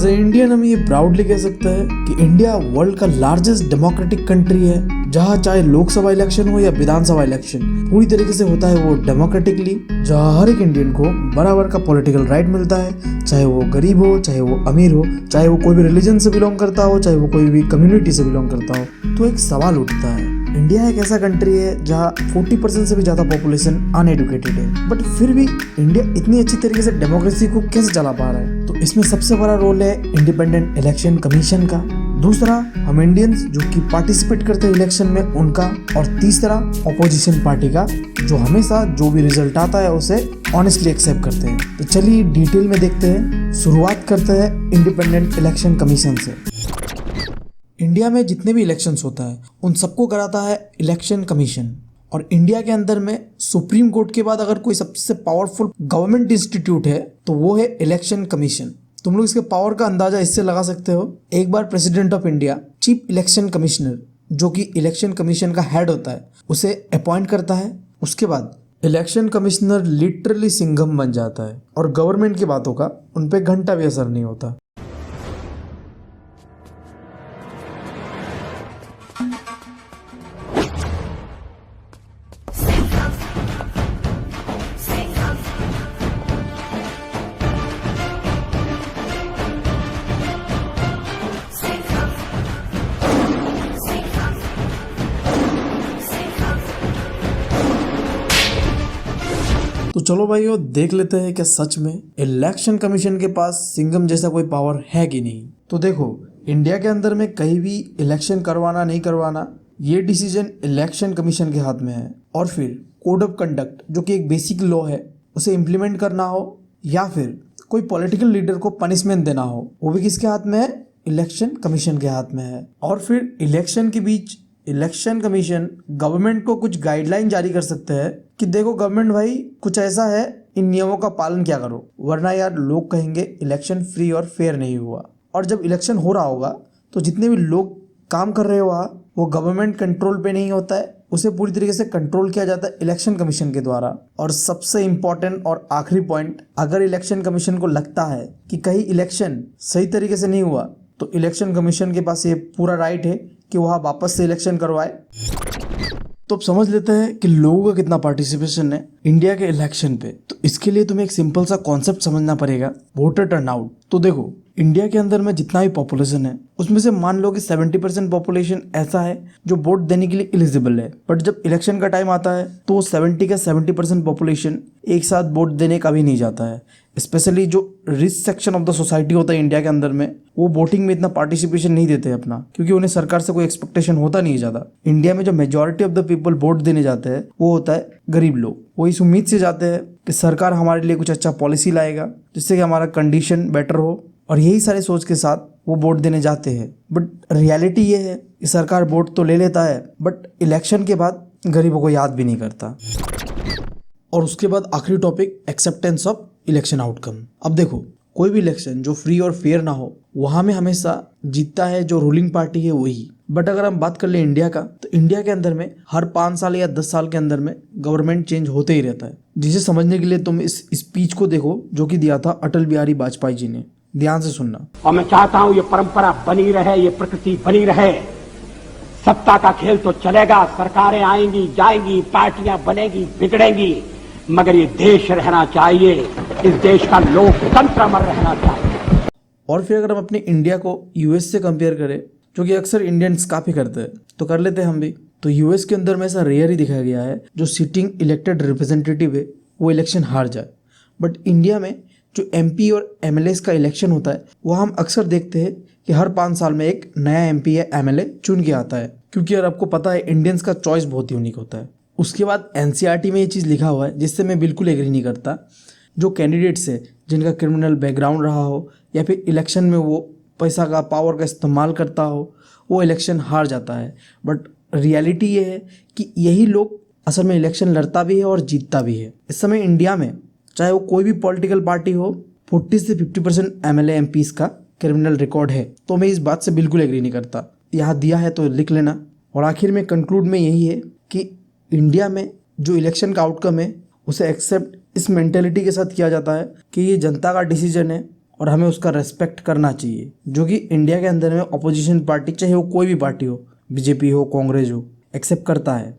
As a Indian हम ये proudly कह सकते हैं कि इंडिया वर्ल्ड का लार्जेस्ट डेमोक्रेटिक कंट्री है, जहाँ चाहे लोकसभा इलेक्शन हो या विधानसभा इलेक्शन पूरी तरीके से होता है वो डेमोक्रेटिकली, जहाँ हर एक इंडियन को बराबर का पॉलिटिकल राइट मिलता है, चाहे वो गरीब हो, चाहे वो अमीर हो, चाहे वो कोई भी रिलीजन से बिलोंग करता हो, चाहे वो कोई भी कम्युनिटी से बिलोंग करता हो। तो एक सवाल उठता है, इंडिया एक ऐसा कंट्री है जहाँ 40% से भी ज्यादा पॉपुलेशन अनएडुकेटेड है, बट फिर भी इंडिया इतनी अच्छी तरीके से डेमोक्रेसी को कैसे चला पा रहा है? तो इसमें सबसे बड़ा रोल है इंडिपेंडेंट इलेक्शन कमीशन का, दूसरा हम इंडियंस जो कि पार्टिसिपेट करते हैं इलेक्शन में उनका, और तीसरा ऑपोजिशन पार्टी का जो हमेशा जो भी रिजल्ट आता है उसे ऑनेस्टली एक्सेप्ट करते हैं। तो चलिए डिटेल में देखते हैं। शुरुआत करते हैं इंडिपेंडेंट इलेक्शन कमीशन से। इंडिया में जितने भी इलेक्शंस होता है उन सबको कराता है इलेक्शन कमीशन, और इंडिया के अंदर में सुप्रीम कोर्ट के बाद अगर कोई सबसे पावरफुल गवर्नमेंट इंस्टीट्यूट है तो वो है इलेक्शन कमीशन। तुम लोग इसके पावर का अंदाजा इससे लगा सकते हो, एक बार president of India chief election commissioner जो कि इलेक्शन कमीशन का हेड होता है उसे अपॉइंट करता है, उसके बाद इलेक्शन कमिश्नर लिटरली सिंघम बन जाता है और गवर्नमेंट की बातों का उन पे घंटा भी असर नहीं होता। तो चलो भाइयों देख लेते हैं क्या सच में इलेक्शन कमीशन के पास सिंघम जैसा कोई पावर है कि नहीं। तो देखो, इंडिया के अंदर में कहीं भी इलेक्शन करवाना नहीं करवाना ये डिसीजन इलेक्शन कमीशन के हाथ में है, और फिर कोड ऑफ कंडक्ट जो कि एक बेसिक लॉ है उसे इम्प्लीमेंट करना हो या फिर कोई पॉलिटिकल लीडर को पनिशमेंट देना हो वो भी किसके हाथ में है? इलेक्शन कमीशन के हाथ में है। और फिर इलेक्शन के बीच इलेक्शन कमीशन गवर्नमेंट को कुछ गाइडलाइन जारी कर सकते हैं कि देखो गवर्नमेंट भाई कुछ ऐसा है, इन नियमों का पालन क्या करो, वरना यार लोग कहेंगे इलेक्शन फ्री और फेयर नहीं हुआ। और जब इलेक्शन हो रहा होगा तो जितने भी लोग काम कर रहे हो वो गवर्नमेंट कंट्रोल पे नहीं होता है, उसे पूरी तरीके से कंट्रोल किया जाता है इलेक्शन कमीशन के द्वारा। और सबसे इम्पोर्टेंट और आखिरी पॉइंट, अगर इलेक्शन कमीशन को लगता है कि कहीं इलेक्शन सही तरीके से नहीं हुआ तो इलेक्शन कमीशन के पास ये पूरा राइट है कि वह वापस से इलेक्शन करवाए। तो अब समझ लेते हैं कि लोगों का कितना पार्टिसिपेशन है इंडिया के इलेक्शन पे। तो इसके लिए तुम्हें एक सिंपल सा कॉन्सेप्ट समझना पड़ेगा, वोटर टर्नआउट। तो देखो, इंडिया के अंदर में जितना भी पॉपुलेशन है उसमें से मान लो कि 70% पॉपुलेशन ऐसा है जो वोट देने के लिए एलिजिबल है, बट जब इलेक्शन का टाइम आता है तो 70 का 70% पॉपुलेशन एक साथ वोट देने का भी नहीं जाता है। स्पेशली जो rich section of the society होता है इंडिया के अंदर में, वो वोटिंग में इतना पार्टिसिपेशन नहीं देते अपना, क्योंकि उन्हें सरकार से कोई एक्सपेक्टेशन होता नहीं ज़्यादा। इंडिया में जो majority of the people vote देने जाते हैं वो होता है गरीब लोग। वो इस उम्मीद से जाते हैं कि सरकार हमारे लिए कुछ अच्छा पॉलिसी लाएगा जिससे कि हमारा कंडीशन बेटर हो, और यही सारे सोच के साथ वो वोट देने जाते हैं। बट रियलिटी ये है कि सरकार वोट तो ले लेता है बट इलेक्शन के बाद गरीबों को याद भी नहीं करता। और उसके बाद आखिरी topic, acceptance of election outcome. अब देखो, कोई भी इलेक्शन जो फ्री और फेयर ना हो वहाँ में हमेशा जीतता है जो रूलिंग पार्टी है वही। बट अगर हम बात कर ले इंडिया का, तो इंडिया के अंदर में हर 5 साल या 10 साल के अंदर में गवर्नमेंट चेंज होते ही रहता है। जिसे समझने के लिए तुम इस स्पीच को देखो जो कि दिया था अटल बिहारी वाजपेयी जी ने, ध्यान से सुनना। और मैं चाहता हूं ये परंपरा बनी रहे, ये प्रकृति बनी रहे। सत्ता का खेल तो चलेगा, सरकारें आएंगी जाएंगी, पार्टियां बनेगी बिगड़ेंगी, मगर ये देश रहना चाहिए, इस देश का लोकतंत्र अमर रहना चाहिए। और फिर अगर हम अपने इंडिया को यूएस से कंपेयर करें, जो कि अक्सर इंडियंस काफ़ी करते हैं, तो कर लेते हैं हम भी। तो यूएस के अंदर में ऐसा रेयर ही दिखाया गया है जो सिटिंग इलेक्टेड रिप्रेजेंटेटिव है वो इलेक्शन हार जाए। बट इंडिया में जो एमपी और एमएलए का इलेक्शन होता है वह हम अक्सर देखते हैं कि हर 5 साल में एक नया एमपी या एमएलए चुन के आता है, क्योंकि यार आपको पता है इंडियंस का चॉइस बहुत यूनिक होता है। उसके बाद एनसीईआरटी में ये चीज़ लिखा हुआ है जिससे मैं बिल्कुल एग्री नहीं करता, जो कैंडिडेट्स है जिनका क्रिमिनल बैकग्राउंड रहा हो या फिर इलेक्शन में वो पैसा का पावर का इस्तेमाल करता हो वो इलेक्शन हार जाता है। बट रियलिटी ये है कि यही लोग असल में इलेक्शन लड़ता भी है और जीतता भी है। इस समय इंडिया में चाहे वो कोई भी पॉलिटिकल पार्टी हो, 40 से 50% एमएलए एमपीज का क्रिमिनल रिकॉर्ड है। तो मैं इस बात से बिल्कुल एग्री नहीं करता, यहाँ दिया है तो लिख लेना। और आखिर में कंक्लूड में यही है कि इंडिया में जो इलेक्शन का आउटकम है उसे एक्सेप्ट इस मेंटेलिटी के साथ किया जाता है कि ये जनता का डिसीजन है और हमें उसका रेस्पेक्ट करना चाहिए, जो कि इंडिया के अंदर में अपोजिशन पार्टी, चाहे वो कोई भी पार्टी हो, बीजेपी हो, कांग्रेस हो, एक्सेप्ट करता है।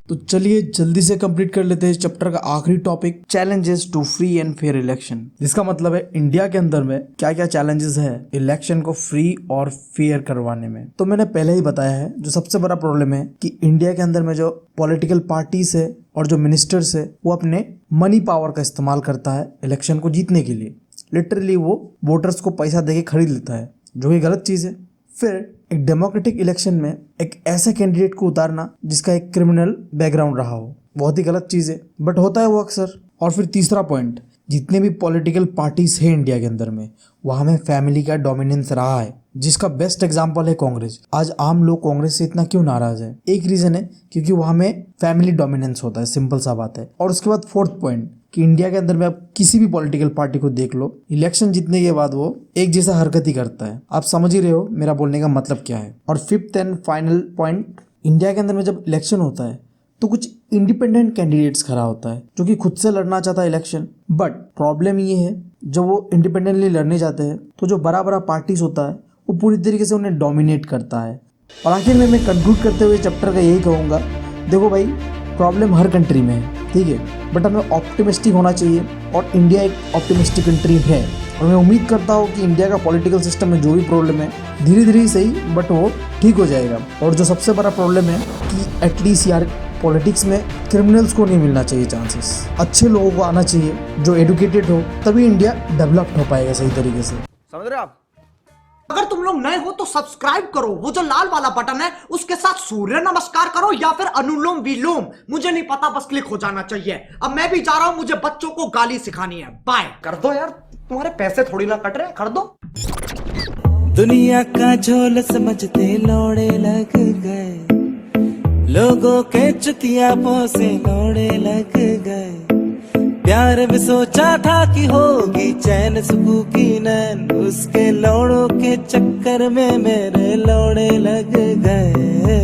तो चलिए जल्दी से कंप्लीट कर लेते हैं इस चैप्टर का आखिरी topic, challenges to free and fair election, जिसका मतलब है इंडिया के अंदर में क्या क्या चैलेंजेस है इलेक्शन को फ्री और फेयर करवाने में। तो मैंने पहले ही बताया है, जो सबसे बड़ा प्रॉब्लम है कि इंडिया के अंदर में जो पॉलिटिकल पार्टीज है और जो मिनिस्टर्स है वो अपने मनी पावर का इस्तेमाल करता है इलेक्शन को जीतने के लिए। लिटरली वो वोटर्स को पैसा देके खरीद लेता है, जो कि गलत चीज है। फिर एक डेमोक्रेटिक इलेक्शन में एक ऐसे कैंडिडेट को उतारना जिसका एक क्रिमिनल बैकग्राउंड रहा हो, बहुत ही गलत चीज है, बट होता है वो अक्सर। और फिर तीसरा पॉइंट, जितने भी पॉलिटिकल पार्टीज हैं इंडिया के अंदर में, वहां में फैमिली का डोमिनेंस रहा है, जिसका बेस्ट एग्जांपल है कांग्रेस। आज आम लोग कांग्रेस से इतना क्यों नाराज है? एक रीजन है क्योंकि वहां में फैमिली डोमिनेंस होता है, सिंपल सा बात है। और उसके बाद फोर्थ पॉइंट कि इंडिया के अंदर में आप किसी भी पॉलिटिकल पार्टी को देख लो, इलेक्शन जीतने के बाद वो एक जैसा हरकत ही करता है। आप समझ ही रहे हो मेरा बोलने का मतलब क्या है। और fifth and final point, India के अंदर में जब इलेक्शन होता है तो कुछ इंडिपेंडेंट कैंडिडेट्स खड़ा होता है जो कि खुद से लड़ना चाहता है इलेक्शन, बट प्रॉब्लम ये है जब वो इंडिपेंडेंटली लड़ने जाते हैं तो जो बड़ा बड़ा पार्टीज होता है वो पूरी तरीके से उन्हें डोमिनेट करता है। और आखिर में मैं कंक्लूड करते हुए चैप्टर का यही कहूँगा, देखो भाई प्रॉब्लम हर कंट्री में है, ठीक है, बट हमें ऑप्टिमिस्टिक होना चाहिए और इंडिया एक ऑप्टिमिस्टिक कंट्री है। और मैं उम्मीद करता हूँ कि इंडिया का पॉलिटिकल सिस्टम में जो भी प्रॉब्लम है धीरे धीरे ही सही बट वो ठीक हो जाएगा। और जो सबसे बड़ा प्रॉब्लम है कि एटलीस्ट यार पॉलिटिक्स में क्रिमिनल्स को नहीं मिलना चाहिए चांसेस, अच्छे लोगों को आना चाहिए जो एडुकेटेड हो, तभी इंडिया डेवलप्ड हो पाएगा सही तरीके से। समझ रहे हो आप? अगर तुम लोग नए हो तो सब्सक्राइब करो, वो जो लाल वाला बटन है उसके साथ सूर्य नमस्कार करो या फिर अनुलोम विलोम, मुझे नहीं पता, बस क्लिक हो जाना चाहिए। अब मैं भी जा रहा हूं, मुझे बच्चों को गाली सिखानी है। बाय। कर दो यार, तुम्हारे पैसे थोड़ी ना कट रहे, कर दो। दुनिया का झोल समझते लौड़े लग गए, लोगों के चुतियापों से लौड़े लग गए। प्यार भी सोचा था कि होगी चैन सुकून की नैन, उसके लौड़ों के चक्कर में मेरे लौड़े लग गए।